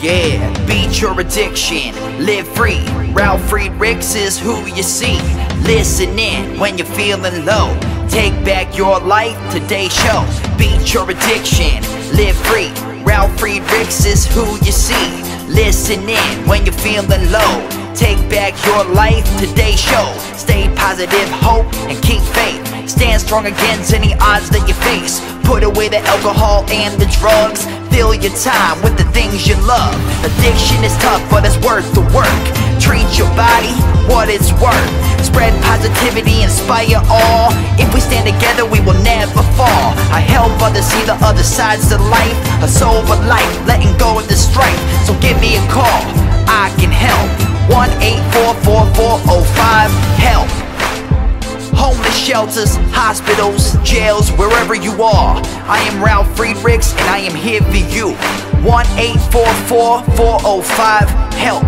Yeah, beat your addiction, live free. Ralf Friedrichs is who you see. Listen in when you're feeling low. Take back your life, today's show. Beat your addiction, live free. Ralf Friedrichs is who you see. Listen in when you're feeling low. Take back your life, today's show. Stay positive, hope, and keep faith. Stand strong against any odds that you face. Put away the alcohol and the drugs. Fill your time with the things you love. Addiction is tough, but it's worth the work. Treat your body what it's worth. Spread positivity, inspire all. If we stand together, we will never fall. I help others see the other sides to life. A sober life, letting go of the strife. So give me a call, I can help. 1-844-4405-HELP. Homeless shelters, hospitals, jails, wherever you are. I am Ralf Friedrichs and I am here for you. 1-844-405-HELP.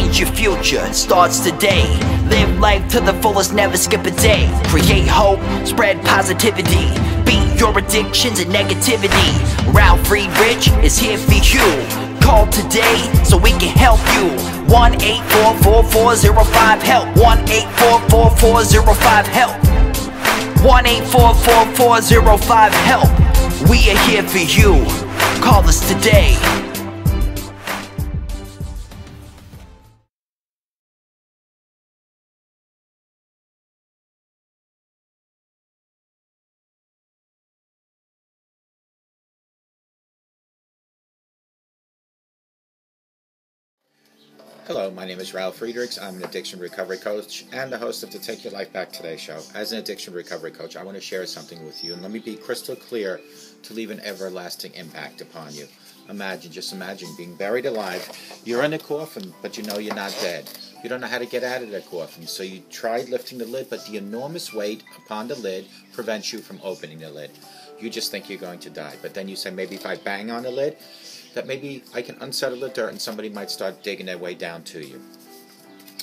Change your future, it starts today. Live life to the fullest, never skip a day. Create hope, spread positivity. Beat your addictions and negativity. Ralf Friedrichs is here for you. Call today so we can help you. 1-844-405-HELP. 1-844-405-HELP. 1-844-405-HELP. We are here for you. Call us today. Hello, my name is Ralf Friedrichs. I'm an addiction recovery coach and the host of the Take Your Life Back Today show. As an addiction recovery coach, I want to share something with you, and let me be crystal clear to leave an everlasting impact upon you. Just imagine being buried alive. You're in a coffin, but you know you're not dead. You don't know how to get out of that coffin, so you tried lifting the lid, but the enormous weight upon the lid prevents you from opening the lid. You just think you're going to die, but then you say, maybe if I bang on the lid, that maybe I can unsettle the dirt and somebody might start digging their way down to you.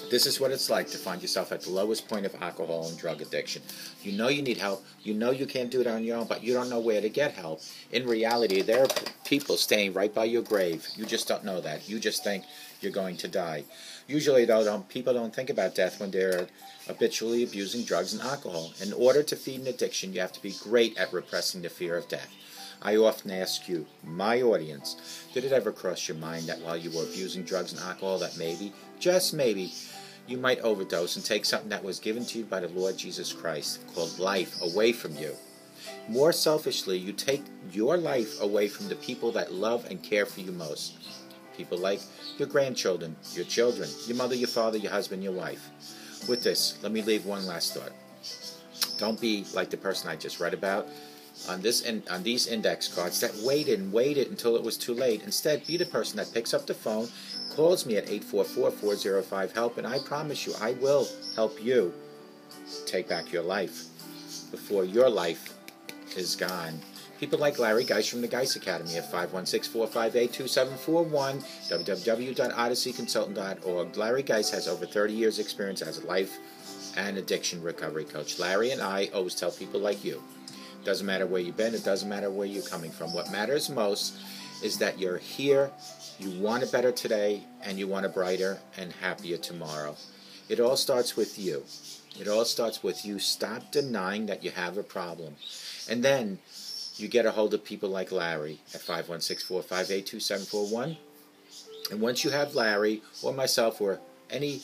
This is what it's like to find yourself at the lowest point of alcohol and drug addiction. You know you need help. You know you can't do it on your own, but you don't know where to get help. In reality, there are people staying right by your grave. You just don't know that. You just think you're going to die. Usually, though, people don't think about death when they're habitually abusing drugs and alcohol. In order to feed an addiction, you have to be great at repressing the fear of death. I often ask you, my audience, did it ever cross your mind that while you were abusing drugs and alcohol that maybe, just maybe, you might overdose and take something that was given to you by the Lord Jesus Christ, called life, away from you? More selfishly, you take your life away from the people that love and care for you most. People like your grandchildren, your children, your mother, your father, your husband, your wife. With this, let me leave one last thought. Don't be like the person I just read about on these index cards that waited until it was too late. Instead, be the person that picks up the phone, calls me at 844-405-HELP, and I promise you I will help you take back your life before your life is gone. People like Larry Geis from the Geis Academy at 516-458-2741, www.odysseyconsultant.org. Larry Geis has over 30 years' experience as a life and addiction recovery coach. Larry and I always tell people like you, doesn't matter where you've been, it doesn't matter where you're coming from. What matters most is that you're here, you want it better today, and you want a brighter and happier tomorrow. It all starts with you. It all starts with you. Stop denying that you have a problem. And then you get a hold of people like Larry at 516-458-2741. And once you have Larry or myself or any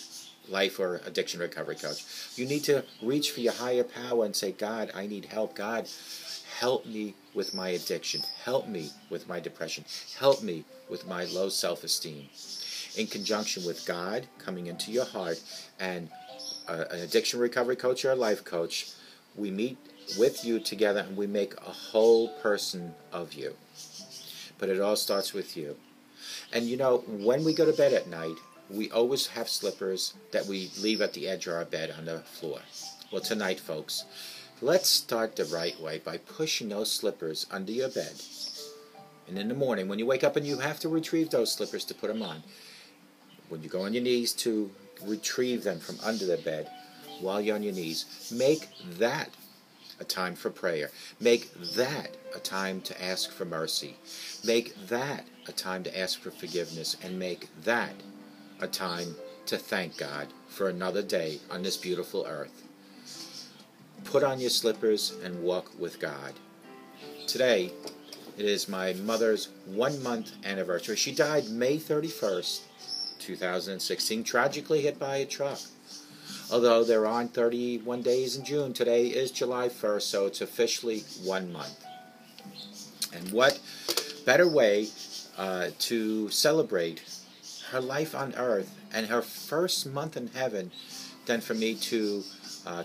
life or addiction recovery coach, you need to reach for your higher power and say, God, I need help. God, help me with my addiction. Help me with my depression. Help me with my low self-esteem. In conjunction with God coming into your heart and an addiction recovery coach or a life coach, we meet with you together and we make a whole person of you. But it all starts with you. And you know, when we go to bed at night, we always have slippers that we leave at the edge of our bed on the floor. Well, tonight, folks, let's start the right way by pushing those slippers under your bed. And in the morning, when you wake up and you have to retrieve those slippers to put them on, when you go on your knees to retrieve them from under the bed, while you're on your knees, make that a time for prayer. Make that a time to ask for mercy. Make that a time to ask for forgiveness. And make that a time to thank God for another day on this beautiful earth. Put on your slippers and walk with God. Today, it is my mother's 1-month anniversary. She died May 31st, 2016, tragically hit by a truck. Although there aren't 31 days in June, today is July 1st, so it's officially 1 month. And what better way to celebrate her life on earth and her first month in heaven than for me to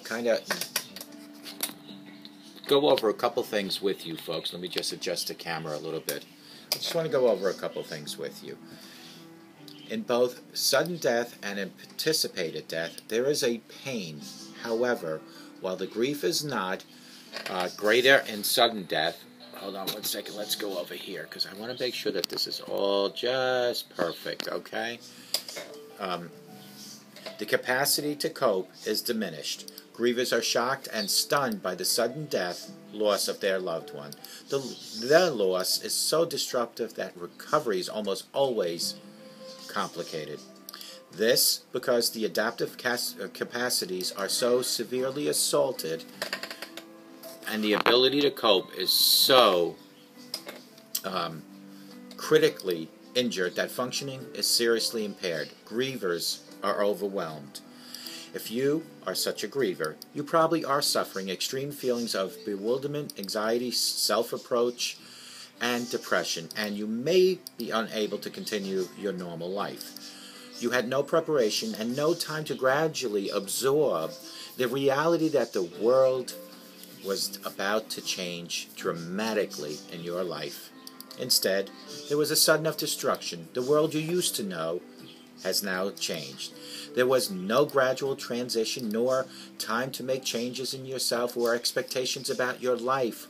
kind of go over a couple things with you, folks. Let me just adjust the camera a little bit. I just want to go over a couple things with you. In both sudden death and anticipated death, there is a pain. However, while the grief is not greater in sudden death, hold on one second, let's go over here, because I want to make sure that this is all just perfect, okay? The capacity to cope is diminished. Grievers are shocked and stunned by the sudden loss of their loved one. Their loss is so disruptive that recovery is almost always complicated. This because the adaptive capacities are so severely assaulted and the ability to cope is so critically injured that functioning is seriously impaired. Grievers are overwhelmed. If you are such a griever, you probably are suffering extreme feelings of bewilderment, anxiety, self-reproach, and depression, and you may be unable to continue your normal life. You had no preparation and no time to gradually absorb the reality that the world was about to change dramatically in your life. Instead, there was a sudden of destruction. The world you used to know has now changed. There was no gradual transition, nor time to make changes in yourself or expectations about your life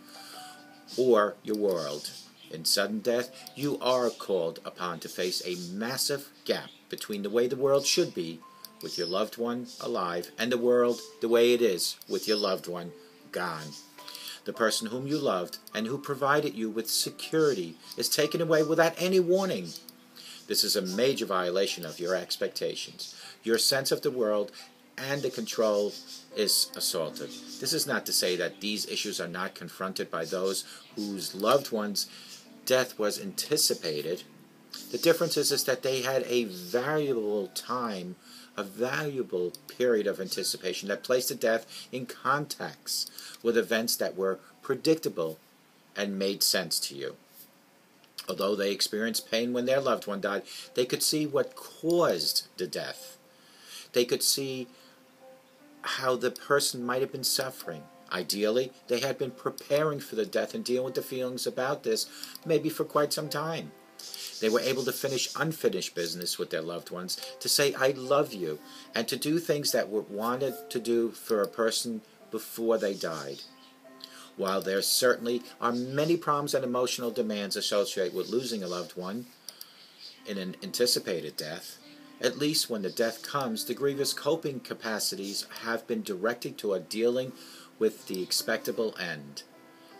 or your world. In sudden death, you are called upon to face a massive gap between the way the world should be with your loved one alive and the world the way it is with your loved one gone. The person whom you loved and who provided you with security is taken away without any warning. This is a major violation of your expectations. Your sense of the world and the control is assaulted. This is not to say that these issues are not confronted by those whose loved ones' death was anticipated. The difference is that they had a valuable time, a valuable period of anticipation that placed the death in context with events that were predictable and made sense to you. Although they experienced pain when their loved one died, they could see what caused the death. They could see how the person might have been suffering. Ideally, they had been preparing for the death and dealing with the feelings about this maybe for quite some time. They were able to finish unfinished business with their loved ones, to say, I love you, and to do things that were wanted to do for a person before they died. While there certainly are many problems and emotional demands associated with losing a loved one in an anticipated death, at least when the death comes, the griever's coping capacities have been directed toward dealing with the expectable end.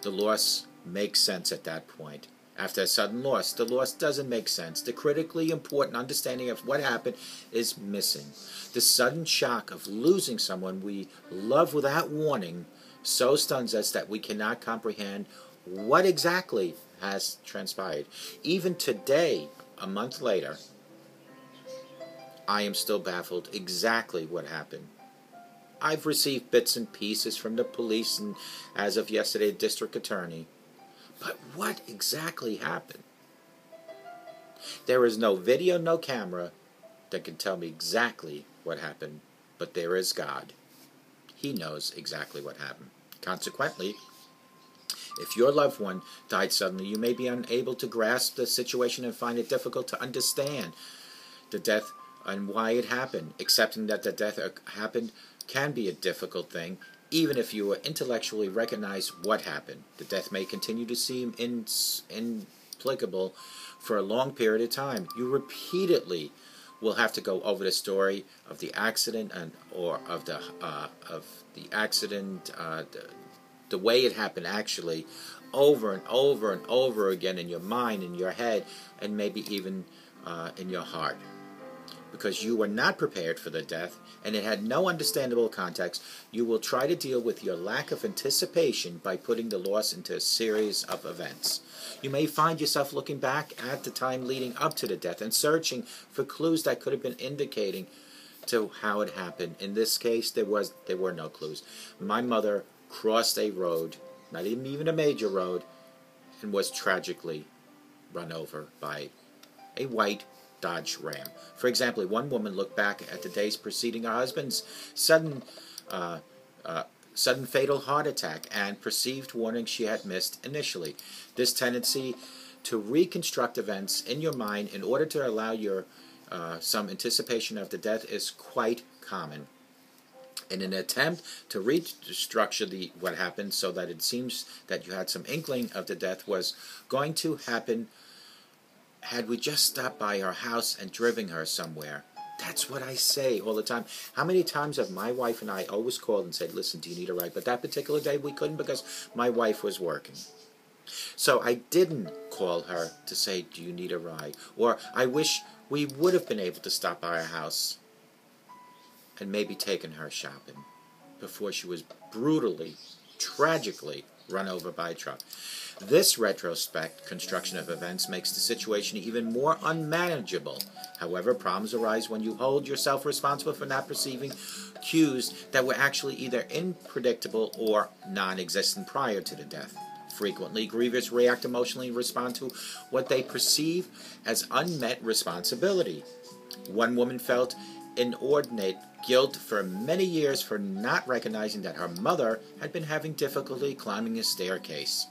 The loss makes sense at that point. After a sudden loss, the loss doesn't make sense. The critically important understanding of what happened is missing. The sudden shock of losing someone we love without warning so stuns us that we cannot comprehend what exactly has transpired. Even today, a month later, I am still baffled exactly what happened. I've received bits and pieces from the police and, as of yesterday, the district attorney. But what exactly happened? There is no video, no camera that can tell me exactly what happened, but there is God. He knows exactly what happened. Consequently, if your loved one died suddenly, you may be unable to grasp the situation and find it difficult to understand the death and why it happened. Accepting that the death happened can be a difficult thing, even if you intellectually recognize what happened. The death may continue to seem inexplicable for a long period of time. You repeatedly will have to go over the story of the accident the way it happened actually, over and over and over again in your mind, in your head, and maybe even in your heart. Because you were not prepared for the death, and it had no understandable context, you will try to deal with your lack of anticipation by putting the loss into a series of events. You may find yourself looking back at the time leading up to the death and searching for clues that could have been indicating to how it happened. In this case, there were no clues. My mother crossed a road, not even a major road, and was tragically run over by a white Dodge Ram. For example, one woman looked back at the days preceding her husband's sudden fatal heart attack and perceived warnings she had missed initially. This tendency to reconstruct events in your mind in order to allow your some anticipation of the death is quite common. In an attempt to restructure what happened so that it seems that you had some inkling of the death was going to happen had we just stopped by her house and driven her somewhere. That's what I say all the time. How many times have my wife and I always called and said, listen, do you need a ride? But that particular day we couldn't because my wife was working. So I didn't call her to say, do you need a ride? Or I wish we would have been able to stop by our house and maybe taken her shopping before she was brutally, tragically run over by a truck. This retrospect construction of events makes the situation even more unmanageable. However, problems arise when you hold yourself responsible for not perceiving cues that were actually either unpredictable or non-existent prior to the death. Frequently, grievers react emotionally and respond to what they perceive as unmet responsibility. One woman felt inordinate guilt for many years for not recognizing that her mother had been having difficulty climbing a staircase.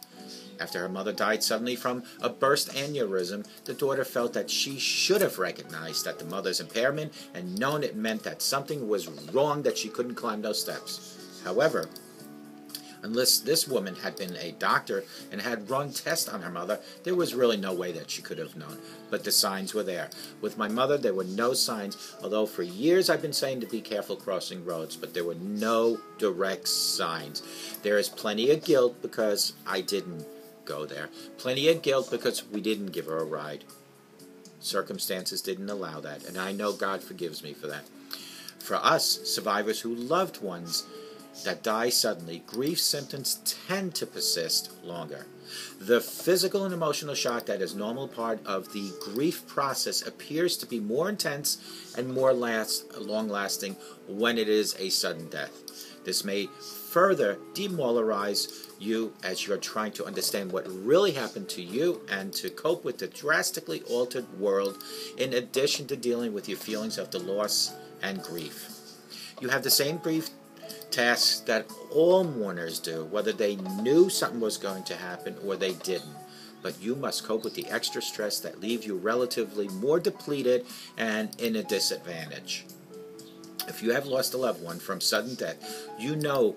After her mother died suddenly from a burst aneurysm, the daughter felt that she should have recognized that the mother's impairment and known it meant that something was wrong that she couldn't climb those steps. However, unless this woman had been a doctor and had run tests on her mother, there was really no way that she could have known. But the signs were there. With my mother, there were no signs, although for years I've been saying to be careful crossing roads, but there were no direct signs. There is plenty of guilt because I didn't go there. Plenty of guilt because we didn't give her a ride. Circumstances didn't allow that, and I know God forgives me for that. For us, survivors who loved ones that die suddenly, grief symptoms tend to persist longer. The physical and emotional shock that is normal part of the grief process appears to be more intense and more long-lasting when it is a sudden death. This may further demoralize you as you're trying to understand what really happened to you and to cope with the drastically altered world in addition to dealing with your feelings of the loss and grief. You have the same grief tasks that all mourners do, whether they knew something was going to happen or they didn't. But you must cope with the extra stress that leaves you relatively more depleted and in a disadvantage. If you have lost a loved one from sudden death, you know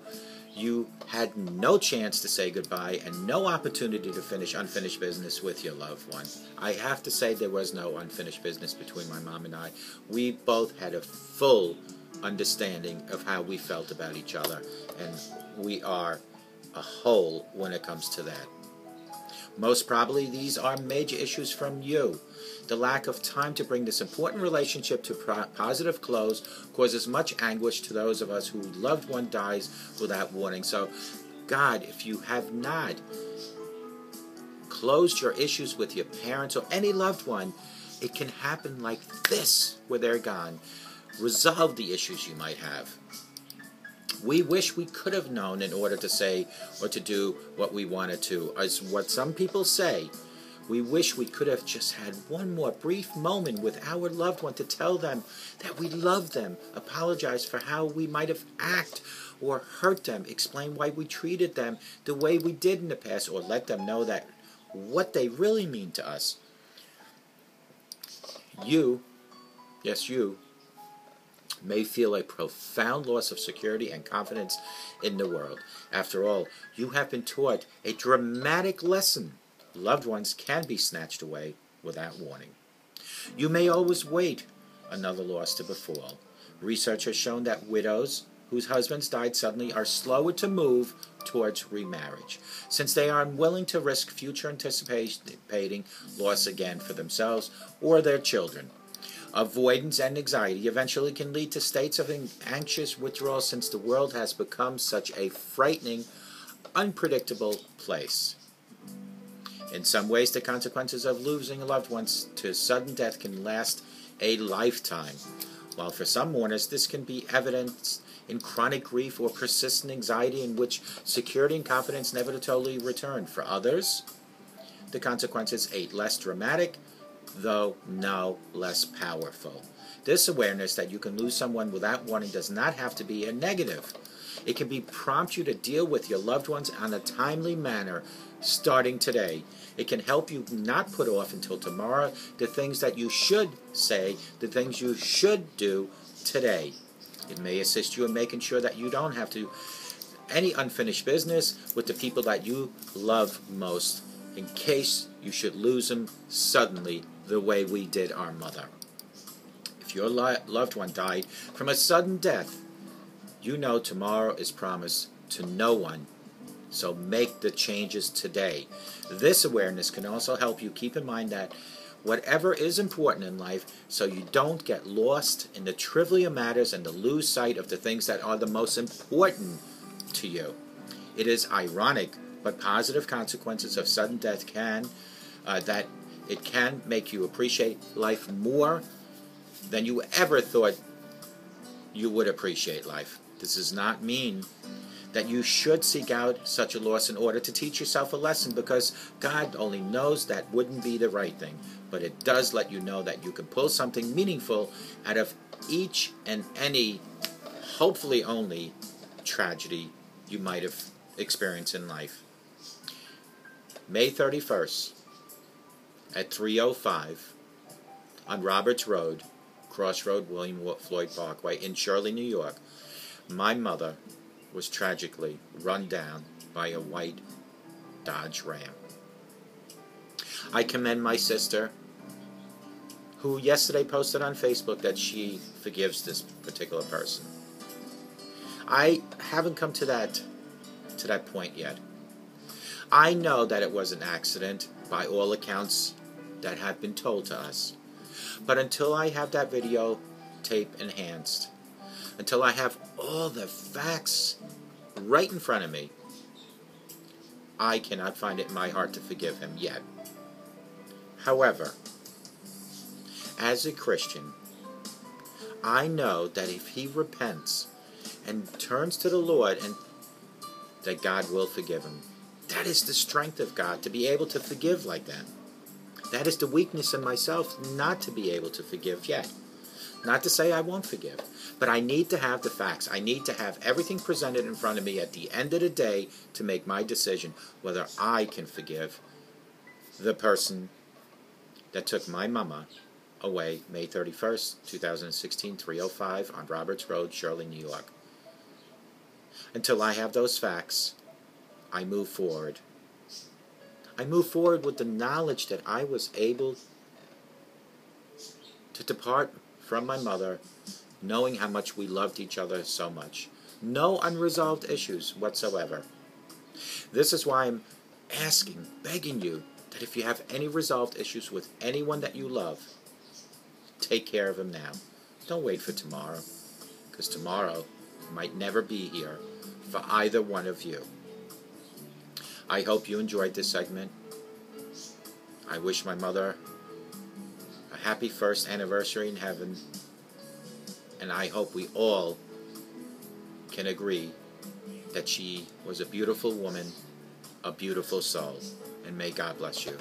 you had no chance to say goodbye and no opportunity to finish unfinished business with your loved one. I have to say there was no unfinished business between my mom and I. We both had a full understanding of how we felt about each other, and we are a whole when it comes to that. Most probably these are major issues from you. The lack of time to bring this important relationship to positive close causes much anguish to those of us whose loved one dies without warning. So, God, if you have not closed your issues with your parents or any loved one, it can happen like this where they're gone. Resolve the issues you might have. We wish we could have known in order to say or to do what we wanted to. As what some people say, we wish we could have just had one more brief moment with our loved one to tell them that we love them, apologize for how we might have acted or hurt them, explain why we treated them the way we did in the past, or let them know that what they really mean to us. You, yes you, may feel a profound loss of security and confidence in the world. After all, you have been taught a dramatic lesson. Loved ones can be snatched away without warning. You may always wait another loss to befall. Research has shown that widows whose husbands died suddenly are slower to move towards remarriage, since they are unwilling to risk future anticipating loss again for themselves or their children. Avoidance and anxiety eventually can lead to states of anxious withdrawal, since the world has become such a frightening, unpredictable place. In some ways, the consequences of losing a loved one to sudden death can last a lifetime, while for some mourners this can be evidenced in chronic grief or persistent anxiety in which security and confidence never totally return. For others, the consequences are less dramatic, though no less powerful. This awareness that you can lose someone without warning does not have to be a negative. It can prompt you to deal with your loved ones in a timely manner, starting today. It can help you not put off until tomorrow the things that you should say, the things you should do today. It may assist you in making sure that you don't have to any unfinished business with the people that you love most, in case you should lose them suddenly the way we did our mother. If your loved one died from a sudden death, you know tomorrow is promised to no one. So make the changes today. This awareness can also help you keep in mind that whatever is important in life, so you don't get lost in the trivial matters and to lose sight of the things that are the most important to you. It is ironic, but positive consequences of sudden death can make you appreciate life more than you ever thought you would appreciate life. This does not mean that you should seek out such a loss in order to teach yourself a lesson, because God only knows that wouldn't be the right thing. But it does let you know that you can pull something meaningful out of each and any, hopefully only, tragedy you might have experienced in life. May 31st at 3:05 on Roberts Road, Crossroad William Floyd Parkway in Shirley, New York, my mother was tragically run down by a white Dodge Ram. I commend my sister, who yesterday posted on Facebook that she forgives this particular person. I haven't come to that point yet. I know that it was an accident by all accounts that have been told to us. But until I have that video tape enhanced, until I have all the facts right in front of me, I cannot find it in my heart to forgive him yet. However, as a Christian, I know that if he repents and turns to the Lord, and that God will forgive him. That is the strength of God, to be able to forgive like that. That is the weakness in myself, not to be able to forgive yet. Not to say I won't forgive, but I need to have the facts. I need to have everything presented in front of me at the end of the day to make my decision whether I can forgive the person that took my mama away May 31st, 2016, 3:05 on Roberts Road, Shirley, New York. Until I have those facts, I move forward. I move forward with the knowledge that I was able to depart from my mother, knowing how much we loved each other so much. No unresolved issues whatsoever. This is why I'm asking, begging you, that if you have any resolved issues with anyone that you love, take care of them now. Don't wait for tomorrow, because tomorrow might never be here for either one of you. I hope you enjoyed this segment. I wish my mother a happy first anniversary in heaven, and I hope we all can agree that she was a beautiful woman, a beautiful soul, and may God bless you.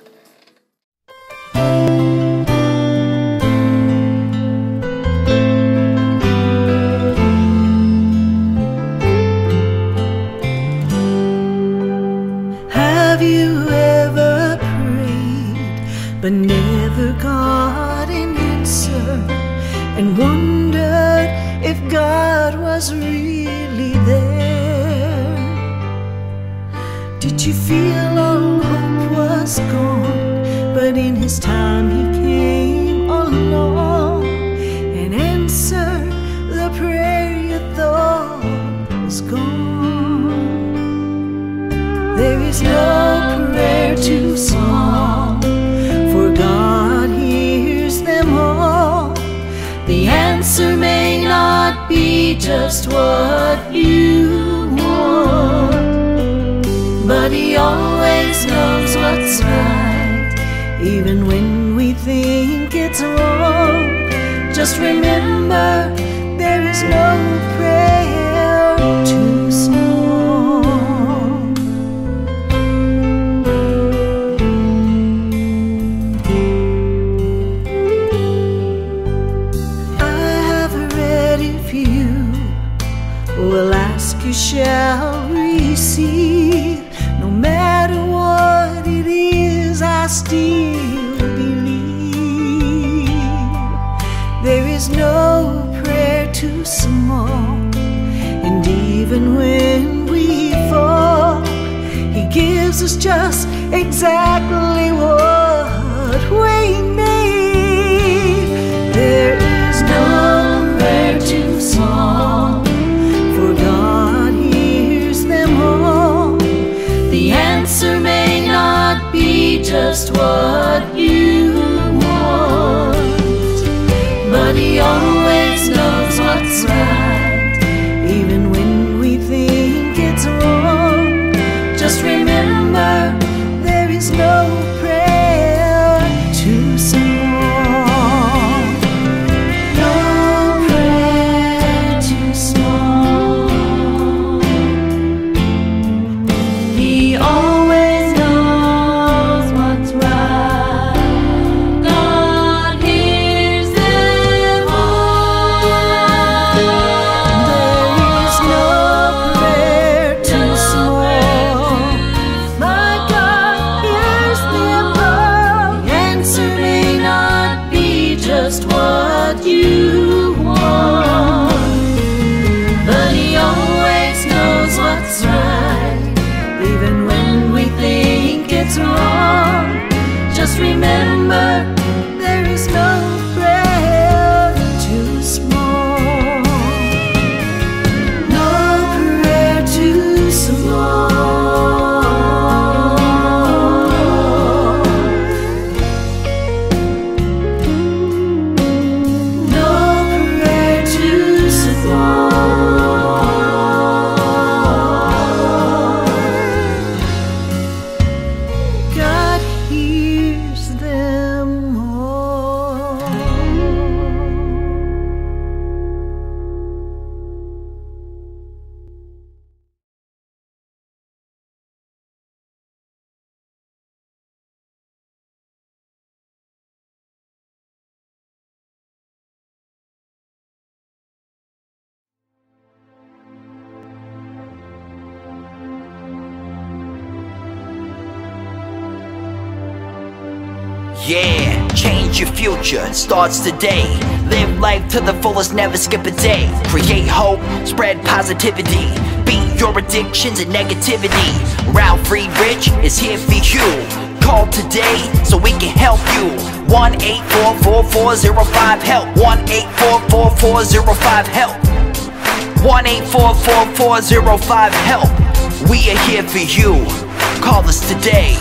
Have you ever prayed but never got an answer, and wondered if God was really there? Did you feel all hope was gone, but in His time He came along and answered the prayer you thought was gone? There is no prayer too small, for God hears them all. The answer may not be just what you want, but He always knows what's right, even when we think it's wrong. Just remember, there is no prayer too small. Will ask, you shall receive. No matter what it is, I still believe. There is no prayer too small, and even when we fall, He gives us just exactly what we need. There is no Just remember, there is no prayer too small, no prayer too small. Yeah, change your future, starts today. Live life to the fullest, never skip a day. Create hope, spread positivity. Beat your addictions and negativity. Ralf Friedrichs is here for you. Call today so we can help you. 1-844-405-HELP. 1-844-405-HELP. 1-844-405-HELP. We are here for you. Call us today.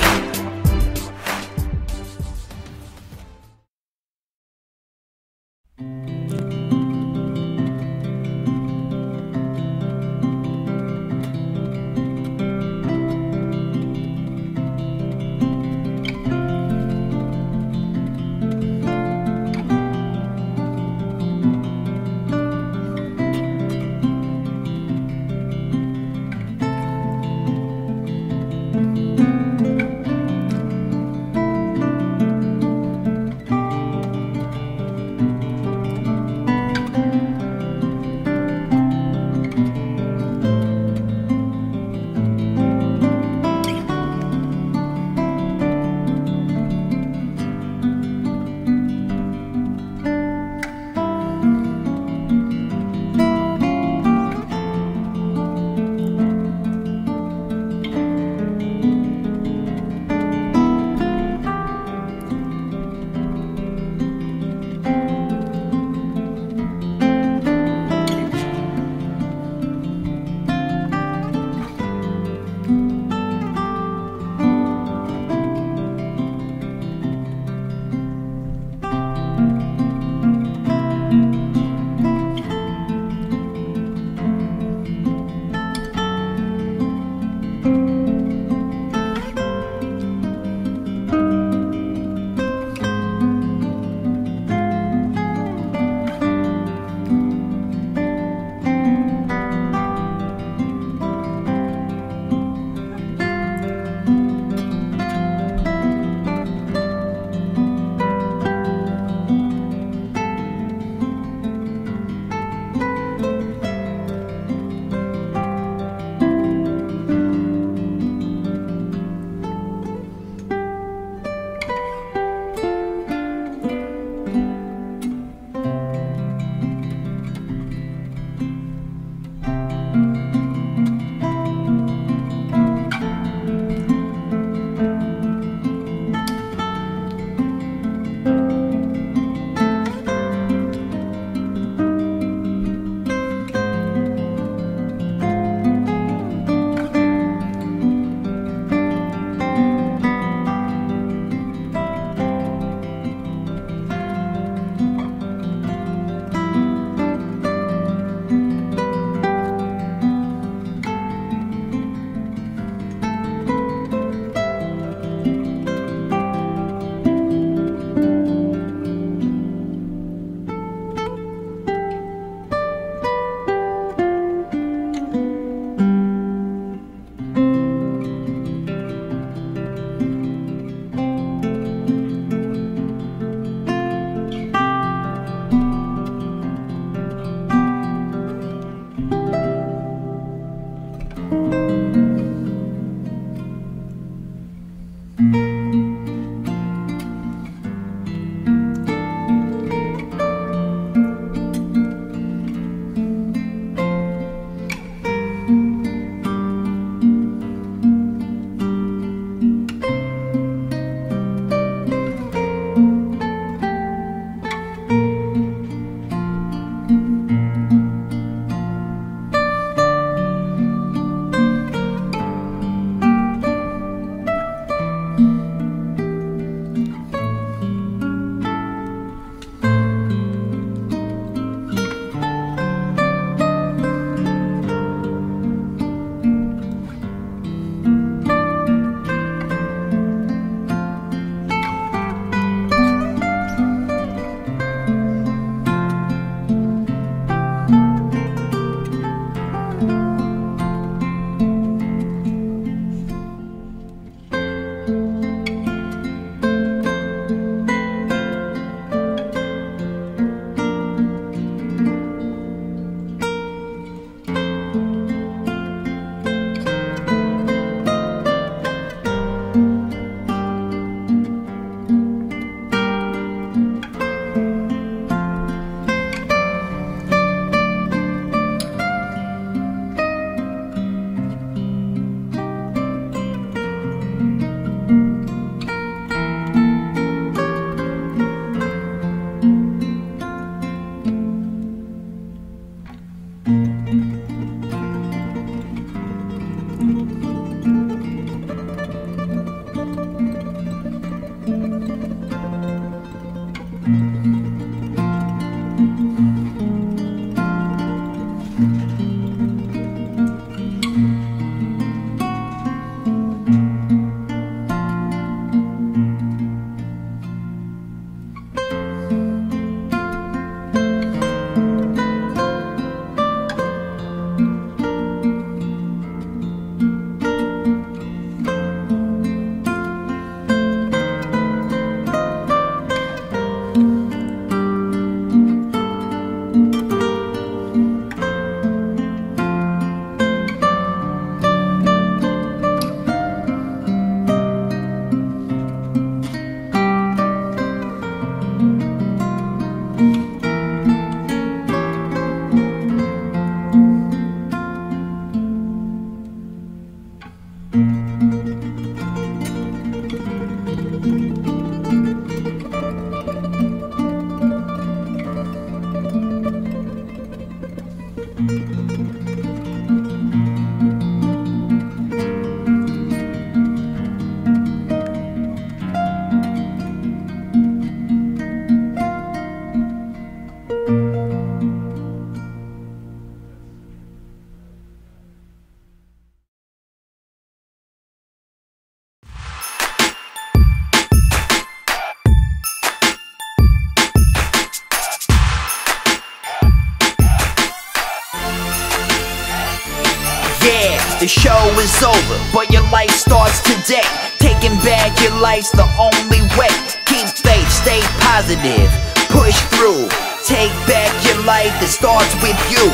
The show is over, but your life starts today. Taking back your life's the only way. Keep faith, stay positive, push through. Take back your life, it starts with you.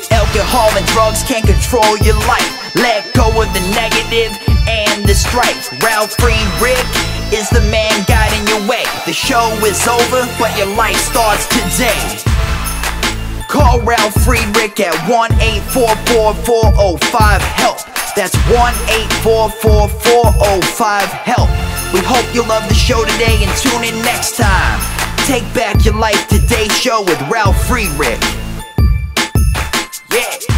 Alcohol and drugs can't control your life. Let go of the negative and the strife. Ralf Friedrichs is the man guiding your way. The show is over, but your life starts today. Call Ralf Friedrichs at 1-844-405-HELP. That's 1-844-405-HELP. We hope you love the show today and tune in next time. Take back your life, today's show with Ralf Friedrichs. Yeah.